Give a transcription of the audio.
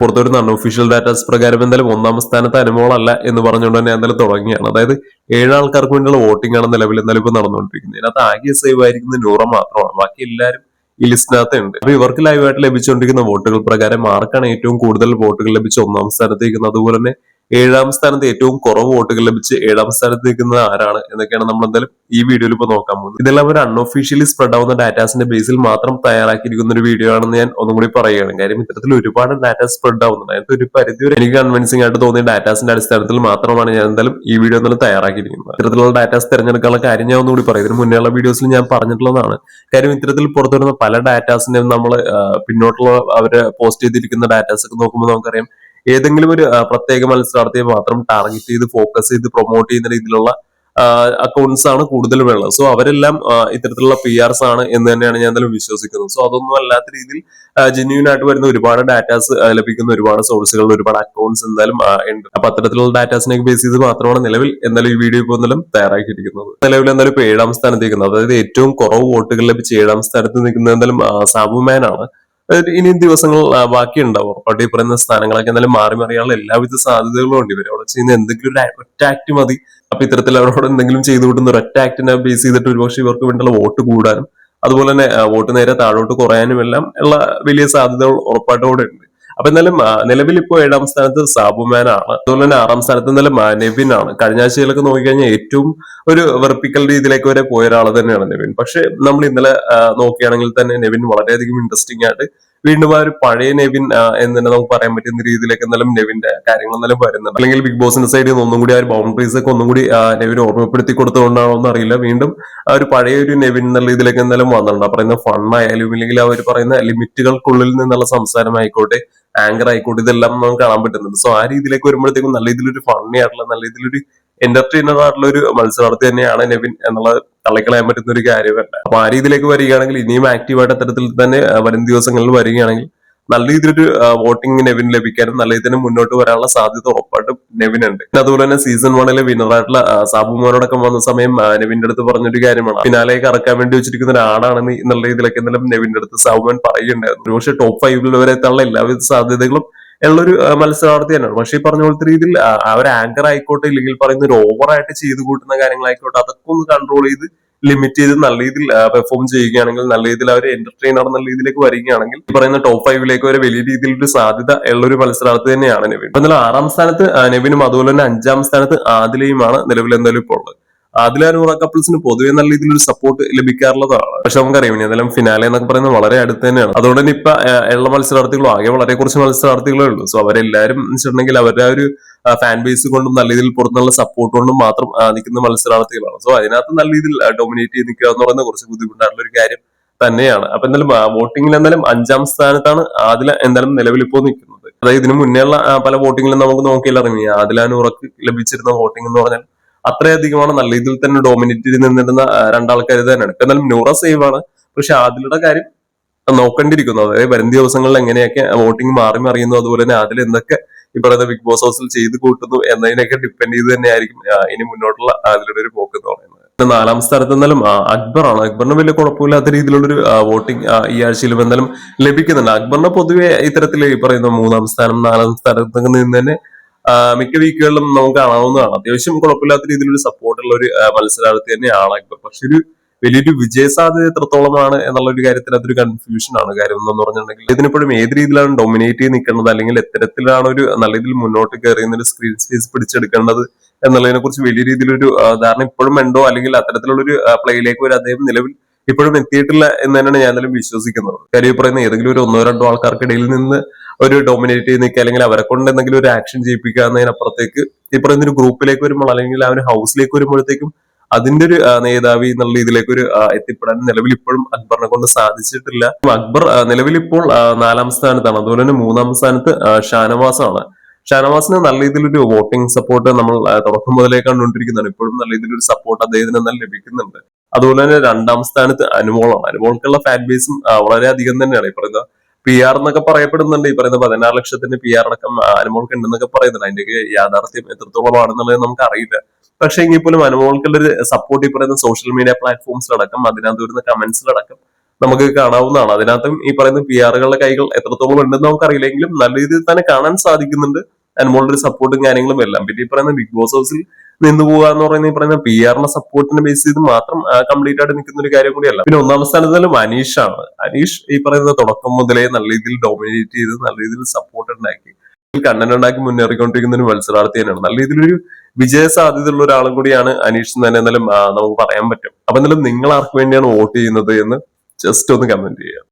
പുറത്തൊരു unofficial datas പ്രകാരം എന്തായാലും ഒന്നാം സ്ഥാനത്ത് അനുമോളല്ല എന്ന് പറഞ്ഞുകൊണ്ട് തന്നെ എന്തായാലും തുടങ്ങിയാണ്. അതായത് 7 ആൾക്കാർക്ക് വേണ്ടിയുള്ള വോട്ടിംഗ് ആണ് നിലവിൽ എന്തായാലും ഇപ്പൊ നടന്നുകൊണ്ടിരിക്കുന്നത്. ഇതിനകത്ത് ആകെ സേവ് ആയിരിക്കുന്നത് നൂറ മാത്രമാണ്. ബാക്കി എല്ലാവരും ഈ ലിസ്റ്റിനകത്ത് ഉണ്ട്. അപ്പൊ ഇവർക്ക് ലൈവായിട്ട് ലഭിച്ചുകൊണ്ടിരിക്കുന്ന വോട്ടുകൾ പ്രകാരം ആർക്കാണ് ഏറ്റവും കൂടുതൽ വോട്ടുകൾ ലഭിച്ച് ഒന്നാം സ്ഥാനത്തേക്കുന്നത്, അതുപോലെ തന്നെ 7ാം സ്ഥാനത്ത് ഏറ്റവും കുറവ് വോട്ടുകൾ ലഭിച്ച് 7ാം സ്ഥാനത്ത് നിൽക്കുന്നത് ആരാണ് എന്നൊക്കെയാണ് നമ്മൾ എന്തായാലും ഈ വീഡിയോയിൽ ഇപ്പൊ നോക്കാൻ പോകുന്നത്. ഇതെല്ലാം ഒരു അൺഒഫീഷ്യലി സ്പ്രെഡ് ആവുന്ന ഡാറ്റാസിന്റെ ബേസിൽ മാത്രം തയ്യാറാക്കിയിരിക്കുന്ന ഒരു വീഡിയോ ആണെന്ന് ഞാൻ ഒന്നും കൂടി പറയുകയാണ്. കാര്യം ഇത്തരത്തിൽ ഒരുപാട് ഡാറ്റ സ്പ്രെഡ് ആവുന്നുണ്ട്. അതിനകത്ത് ഒരു പരിധി വരെ എനിക്ക് കൺവിൻസിംഗ് ആയിട്ട് തോന്നിയ ഡാറ്റാസിന്റെ അടിസ്ഥാനത്തിൽ മാത്രമാണ് ഞാൻ എന്തായാലും ഈ വീഡിയോ എന്തായാലും തയ്യാറാക്കിയിരിക്കുന്നത്. ഇത്തരത്തിലുള്ള ഡാറ്റാസ് തിരഞ്ഞെടുക്കാനുള്ള കാര്യം ഞാൻ ഒന്നുകൂടി പറയും. ഇതിന് മുന്നേയുള്ള വീഡിയോസിൽ ഞാൻ പറഞ്ഞിട്ടുള്ളതാണ്. കാര്യം ഇത്തരത്തിൽ പുറത്തുവരുന്ന പല ഡാറ്റാസിനെയും നമ്മൾ പിന്നോട്ടുള്ള അവര് പോസ്റ്റ് ചെയ്തിരിക്കുന്ന ഡാറ്റാസ് ഒക്കെ നോക്കുമ്പോൾ നമുക്കറിയാം ഏതെങ്കിലും ഒരു പ്രത്യേക മത്സരാർത്ഥിയെ മാത്രം ടാർഗറ്റ് ചെയ്ത് ഫോക്കസ് ചെയ്ത് പ്രൊമോട്ട് ചെയ്യുന്ന രീതിയിലുള്ള അക്കൗണ്ട്സ് ആണ് കൂടുതലും ഉള്ളത്. സോ അവരെല്ലാം ഇത്തരത്തിലുള്ള PRs ആണ് എന്ന് തന്നെയാണ് ഞാൻ എന്തായാലും വിശ്വസിക്കുന്നത്. സോ അതൊന്നും അല്ലാത്ത രീതിയിൽ ജെന്യൂൻ ആയിട്ട് വരുന്ന ഒരുപാട് ഡാറ്റാസ് ലഭിക്കുന്ന ഒരുപാട് സോഴ്സുകൾ, ഒരുപാട് അക്കൗണ്ട്സ് എന്തായാലും ഉണ്ട്. അപ്പൊ അത്തരത്തിലുള്ള ഡാറ്റാസിനെ ബേസ് ചെയ്ത് മാത്രമാണ് നിലവിൽ എന്തായാലും ഈ വീഡിയോ ഇപ്പോൾ എന്തായാലും തയ്യാറാക്കിയിരിക്കുന്നത്. നിലവിൽ എന്തായാലും ഇപ്പൊ 7ാം സ്ഥാനത്ത് നിൽക്കുന്നത്, അതായത് ഏറ്റവും കുറവ് വോട്ടുകൾ ലഭിച്ച് 7ാം സ്ഥാനത്ത് നിൽക്കുന്നത് എന്തായാലും സാബുമാൻ ആണ്. ഇനിയും ദിവസങ്ങൾ ബാക്കിയുണ്ടാവും. ഉറപ്പായിട്ട് ഈ പറയുന്ന സ്ഥാനങ്ങളൊക്കെ എന്തായാലും മാറി മറിയാനുള്ള എല്ലാവിധ സാധ്യതകളും ഉണ്ട്. ഇവർ അവിടെ ചെയ്യുന്ന എന്തെങ്കിലും ഒരു ഒറ്റ ആക്ട് മതി. അപ്പൊ ഇത്തരത്തിൽ അവരോട് എന്തെങ്കിലും ചെയ്തു കൂട്ടുന്ന ഒരൊറ്റ ആക്ടിനെ ബേസ് ചെയ്തിട്ട് ഒരുപക്ഷെ ഇവർക്ക് വേണ്ടിയുള്ള വോട്ട് കൂടാനും അതുപോലെ തന്നെ വോട്ട് നേരെ താഴോട്ട് കുറയാനും എല്ലാം ഉള്ള വലിയ സാധ്യതകൾ ഉറപ്പായിട്ടോടെ ഉണ്ട്. അപ്പൊ എന്തായാലും നിലവിൽ ഇപ്പോൾ 7ാം സ്ഥാനത്ത് സാബുമാൻ ആണ്. അതുപോലെ തന്നെ 6ാം സ്ഥാനത്ത് എന്തായാലും നെവിൻ ആണ്. കഴിഞ്ഞ ആഴ്ചയിലൊക്കെ നോക്കിക്കഴിഞ്ഞാൽ ഏറ്റവും ഒരു വെർപ്പിക്കൽ രീതിയിലേക്ക് വരെ പോയ ഒരാൾ തന്നെയാണ് നെവിൻ. പക്ഷെ നമ്മൾ ഇന്നലെ നോക്കുകയാണെങ്കിൽ തന്നെ നെവിൻ വളരെയധികം ഇൻട്രസ്റ്റിംഗ് ആയിട്ട് വീണ്ടും ആ ഒരു പഴയ നെവിൻ എന്ന് തന്നെ നമുക്ക് പറയാൻ പറ്റുന്ന രീതിയിലേക്ക് എന്തായാലും നെവിന്റെ കാര്യങ്ങൾ എന്തായാലും വരുന്നുണ്ട്. അല്ലെങ്കിൽ ബിഗ് ബോസിന്റെ സൈഡിൽ നിന്ന് ഒന്നും കൂടി ആ ഒരു ബൗണ്ടറീസ് ഒക്കെ ഒന്നും കൂടി നെവിൻ ഓർമ്മപ്പെടുത്തി കൊടുത്തുകൊണ്ടാണോ എന്ന് അറിയില്ല. വീണ്ടും ആ ഒരു പഴയ ഒരു നെവിൻ എന്നുള്ള ഇതിലേക്ക് എന്തായാലും വന്നിട്ടുണ്ട്. ആ പറയുന്ന ഫണ്ണായാലും ഇല്ലെങ്കിൽ അവർ പറയുന്ന ലിമിറ്റുകൾക്കുള്ളിൽ നിന്നുള്ള സംസാരമായിക്കോട്ടെ, ആങ്കർ ആയിക്കോട്ടെ, ഇതെല്ലാം നമുക്ക് കാണാൻ പറ്റുന്നുണ്ട്. സോ ആ രീതിയിലേക്ക് വരുമ്പോഴത്തേക്കും നല്ല രീതിയിലൊരു ഫണ്ണി ആയിട്ടുള്ള, നല്ല രീതിയിലൊരു എന്റർടൈനർ ആയിട്ടുള്ള ഒരു മത്സരാർത്ഥി തന്നെയാണ് നെവിൻ എന്നുള്ളത് തള്ളിക്കളയാൻ പറ്റുന്ന ഒരു കാര്യമല്ല. അപ്പൊ ആ രീതിയിലേക്ക് വരികയാണെങ്കിൽ ഇനിയും ആക്റ്റീവായിട്ട് അത്തരത്തിൽ തന്നെ വരും ദിവസങ്ങളിൽ വരികയാണെങ്കിൽ നല്ല രീതിയിലൊരു വോട്ടിംഗ് നെവിൻ ലഭിക്കാനും നല്ല രീതിയിൽ മുന്നോട്ട് വരാനുള്ള സാധ്യത ഉറപ്പായിട്ടും നെവിനുണ്ട്. അതുപോലെ തന്നെ സീസൺ 1 വിന്നറായിട്ടുള്ള സാബുമോനോടൊപ്പം വന്ന സമയം നെവിന്റെ അടുത്ത് പറഞ്ഞൊരു കാര്യമാണ്, ഫിനാലേക്ക് ഇറക്കാൻ വേണ്ടി വെച്ചിരിക്കുന്ന ഒരാളാണെന്ന് എന്നുള്ള രീതിയിലൊക്കെ എന്തായാലും നെവിന്റെ അടുത്ത് സാബുമോൻ പറയുകയുണ്ടായിരുന്നു. പക്ഷേ ടോപ്പ് 5 വരെ എത്താനുള്ള എല്ലാവിധ സാധ്യതകളും ഉള്ളൊരു മത്സരാർത്ഥി തന്നെയാണ്. പക്ഷെ ഈ പറഞ്ഞ പോലത്തെ രീതിയിൽ ആ ഒരു ആങ്കർ ആയിക്കോട്ടെ, ഇല്ലെങ്കിൽ പറയുന്ന ഒരു ഓവറായിട്ട് ചെയ്ത് കൂട്ടുന്ന കാര്യങ്ങളായിക്കോട്ടെ, അതൊക്കെ ഒന്ന് കൺട്രോൾ ചെയ്ത് ലിമിറ്റ് ചെയ്ത് നല്ല രീതിയിൽ പെർഫോം ചെയ്യുകയാണെങ്കിൽ, നല്ല രീതിയിൽ അവർ എന്റർടൈനർ എന്നുള്ള രീതിയിലേക്ക് വരികയാണെങ്കിൽ ഈ പറയുന്ന ടോപ്പ് 5 വരെ വലിയ രീതിയിൽ ഒരു സാധ്യത ഉള്ള ഒരു മത്സരാർത്ഥി തന്നെയാണ് നെവിൻ. അപ്പൊ എന്നാലും 6ാം സ്ഥാനത്ത് നെവിനും അതുപോലെ തന്നെ 5ാം സ്ഥാനത്ത് ആദിലയുമാണ് നിലവിൽ എന്തായാലും ഇപ്പോൾ ഉള്ളത്. ആദില നൂറ കപ്പിൾസിന് പൊതുവെ നല്ല രീതിയിലൊരു സപ്പോർട്ട് ലഭിക്കാറുള്ളതാണ്. പക്ഷെ നമുക്കറിയാം ഇനി എന്തായാലും ഫിനാലെ എന്നൊക്കെ പറയുന്നത് വളരെ അടുത്ത് തന്നെയാണ്. അതുകൊണ്ട് തന്നെ ഇപ്പൊ ഉള്ള മത്സരാർത്ഥികളും ആകെ വളരെ കുറച്ച് മത്സരാർത്ഥികളേ ഉള്ളൂ. സോ അവരെല്ലാരും വെച്ചിട്ടുണ്ടെങ്കിൽ അവരുടെ ഒരു ഫാൻ ബേസ് കൊണ്ടും നല്ല രീതിയിൽ പുറത്തുനിന്നുള്ള സപ്പോർട്ട് കൊണ്ടും മാത്രം നിൽക്കുന്ന മത്സരാർത്ഥികളാണ്. സോ അതിനകത്ത് നല്ല രീതിയിൽ ഡൊമിനേറ്റ് ചെയ്ത് നിൽക്കുക എന്ന് പറയുന്നത് കുറച്ച് ബുദ്ധിമുട്ടായിട്ടുള്ള ഒരു കാര്യം തന്നെയാണ്. അപ്പൊ എന്തായാലും വോട്ടിംഗിൽ എന്തായാലും 5ാം സ്ഥാനത്താണ് ആദില എന്തായാലും നിലവിൽ ഇപ്പോൾ നിൽക്കുന്നത്. അതായത് ഇതിന് മുന്നേയുള്ള പല വോട്ടിങ്ങിലും നമുക്ക് നോക്കിയില്ലറിഞ്ഞു ആദില നൂറക്ക് ലഭിച്ചിരുന്ന വോട്ടിംഗ് എന്ന് പറഞ്ഞാൽ അത്രയധികമാണ്. നല്ല രീതിയിൽ തന്നെ ഡോമിനേറ്റ് ചെയ്ത് നിന്നിരുന്ന രണ്ടാൾക്കാർ തന്നെയാണ്. എന്നാലും നൂറ സേവ് ആണ്. പക്ഷെ ആദിലയുടെ കാര്യം നോക്കേണ്ടിയിരിക്കുന്നു. അതായത് വരും ദിവസങ്ങളിൽ എങ്ങനെയൊക്കെ വോട്ടിംഗ് മാറി മറിയുന്നു, അതുപോലെ തന്നെ അതിൽ എന്തൊക്കെ ഈ പറയുന്ന ബിഗ് ബോസ് ഹൗസിൽ ചെയ്ത് കൂട്ടുന്നു എന്നതിനൊക്കെ ഡിപ്പെൻഡ് ചെയ്ത് തന്നെയായിരിക്കും ഇനി മുന്നോട്ടുള്ള അതിലൂടെ ഒരു പോക്ക് എന്ന് പറയുന്നത്. 4ാം സ്ഥാനത്ത് എന്തായാലും അക്ബറാണ്. അക്ബറിന് വലിയ കുഴപ്പമില്ലാത്ത രീതിയിലുള്ളൊരു വോട്ടിംഗ് ഈ ആഴ്ചയിലും എന്തായാലും ലഭിക്കുന്നുണ്ട്. അക്ബറിന് പൊതുവെ ഇത്തരത്തിൽ ഈ പറയുന്ന 3ാം സ്ഥാനം 4ാം സ്ഥാനത്തൊക്കെ നിന്ന് തന്നെ മിക്ക വീക്കുകളിലും നമുക്ക് കാണാവുന്നതാണ്. അത്യാവശ്യം കുഴപ്പമില്ലാത്ത രീതിയിലൊരു സപ്പോർട്ടുള്ള ഒരു മത്സരാർത്ഥി തന്നെയാണ് അക്ബർ. പക്ഷെ ഒരു വലിയൊരു വിജയ സാധ്യത എത്രത്തോളമാണ് എന്നുള്ള ഒരു കാര്യത്തിൽ അതൊരു കൺഫ്യൂഷൻ ആണ്. കാര്യം എന്ന് പറഞ്ഞിട്ടുണ്ടെങ്കിൽ ഇതിനിപ്പോഴും ഏത് രീതിയിലാണ് ഡൊമിനേറ്റ് ചെയ്ത് നിൽക്കുന്നത്, അല്ലെങ്കിൽ എത്തരത്തിലാണ് ഒരു നല്ല രീതിയിൽ മുന്നോട്ട് കയറിയുന്ന ഒരു സ്ക്രീൻ സ്പേസ് പിടിച്ചെടുക്കേണ്ടത് എന്നുള്ളതിനെ കുറിച്ച് വലിയ രീതിയിലൊരു ധാരണ ഇപ്പോഴും ഉണ്ടോ, അല്ലെങ്കിൽ അത്തരത്തിലുള്ള ഒരു പ്ലേയിലേക്ക് ഒരു അദ്ദേഹം നിലവിൽ ഇപ്പോഴും എത്തിയിട്ടില്ല എന്ന് തന്നെയാണ് ഞാൻ എന്തായാലും വിശ്വസിക്കുന്നത്. കാര്യം പറയുന്ന ഏതെങ്കിലും ഒരു 1-2 ആൾക്കാർക്കിടയിൽ നിന്ന് ഒരു ഡൊമിനേറ്റ് ചെയ്ത് നിൽക്കുക, അല്ലെങ്കിൽ അവരെ കൊണ്ട് എന്തെങ്കിലും ഒരു ആക്ഷൻ ചെയ്യിപ്പിക്കുക എന്നതിനപ്പുറത്തേക്ക് ഈ പറയുന്ന ഒരു ഗ്രൂപ്പിലേക്ക് വരുമ്പോൾ, അല്ലെങ്കിൽ ആ ഒരു ഹൗസിലേക്ക് വരുമ്പോഴത്തേക്കും അതിന്റെ ഒരു നേതാവി എന്നുള്ള ഇതിലേക്ക് ഒരു എത്തിപ്പെടാൻ നിലവിൽ ഇപ്പോഴും അക്ബറിനെ കൊണ്ട് സാധിച്ചിട്ടില്ല. അക്ബർ നിലവിൽ ഇപ്പോൾ 4ാം സ്ഥാനത്താണ്. അതുപോലെ തന്നെ 3ാം സ്ഥാനത്ത് ഷാനവാസ് ആണ്. ഷാനവാസിന് നല്ല രീതിയിലൊരു വോട്ടിംഗ് സപ്പോർട്ട് നമ്മൾ തുടക്കം മുതലേ കണ്ടുകൊണ്ടിരിക്കുന്നതാണ്. ഇപ്പോഴും നല്ല രീതിയിലൊരു സപ്പോർട്ട് അദ്ദേഹത്തിന് എന്തായാലും ലഭിക്കുന്നുണ്ട്. അതുപോലെ തന്നെ 2ാം സ്ഥാനത്ത് അനുമോളാണ്. അനുമോൾക്കുള്ള ഫാൻ ബേസും വളരെ അധികം തന്നെയാണ്. ഈ പറയുന്ന PR എന്നൊക്കെ പറയപ്പെടുന്നുണ്ട്. ഈ പറയുന്ന 16 ലക്ഷത്തിന്റെ PR അടക്കം അനുമോൾക്ക് ഉണ്ടെന്നൊക്കെ പറയുന്നുണ്ട്. അതിന്റെയൊക്കെ യാഥാർത്ഥ്യം എത്രത്തോളമാണെന്നുള്ളത് നമുക്ക് അറിയില്ല. പക്ഷെ എങ്കിൽ പോലും അനുമോൾക്കുള്ള ഒരു സപ്പോർട്ട് ഈ പറയുന്ന സോഷ്യൽ മീഡിയ പ്ലാറ്റ്ഫോംസിലടക്കം, അതിനകത്ത് വരുന്ന കമന്റ്സിലടക്കം നമുക്ക് കാണാവുന്നതാണ്. അതിനകത്തും ഈ പറയുന്ന പി ആറുകളുടെ കൈകൾ എത്രത്തോളം ഉണ്ടെന്ന് നമുക്കറിയില്ലെങ്കിലും നല്ല രീതിയിൽ തന്നെ കാണാൻ സാധിക്കുന്നുണ്ട് അനുമോളുടെ ഒരു സപ്പോർട്ടും കാര്യങ്ങളും എല്ലാം. പിന്നെ ഈ പറയുന്ന ബിഗ് ബോസ് ഹൗസിൽ നിന്ന് പോവുക എന്ന് പറയുന്ന ഈ പറയുന്ന പി ആറിന്റെ സപ്പോർട്ടിനെ ബേസ് ചെയ്ത് മാത്രം കംപ്ലീറ്റ് ആയിട്ട് നിൽക്കുന്ന ഒരു കാര്യം കൂടിയല്ല. പിന്നെ ഒന്നാം സ്ഥാനത്താലും അനീഷാണ്. അനീഷ് ഈ പറയുന്ന തുടക്കം മുതലേ നല്ല രീതിയിൽ ഡോമിനേറ്റ് ചെയ്ത് നല്ല രീതിയിൽ സപ്പോർട്ട് ഉണ്ടാക്കി കണ്ടന്റ് ഉണ്ടാക്കി മുന്നേറിക്കൊണ്ടിരിക്കുന്ന ഒരു മത്സരാർത്ഥി തന്നെയാണ്. നല്ല രീതിയിലൊരു വിജയ സാധ്യതയുള്ള ഒരാളും കൂടിയാണ് അനീഷ് എന്ന് തന്നെ എന്നാലും നമുക്ക് പറയാൻ പറ്റും. അപ്പൊ എന്നാലും നിങ്ങൾ ആർക്ക് വേണ്ടിയാണ് വോട്ട് ചെയ്യുന്നത് എന്ന് ജസ്റ്റ് ഒന്ന് കമന്റ് ചെയ്യുക.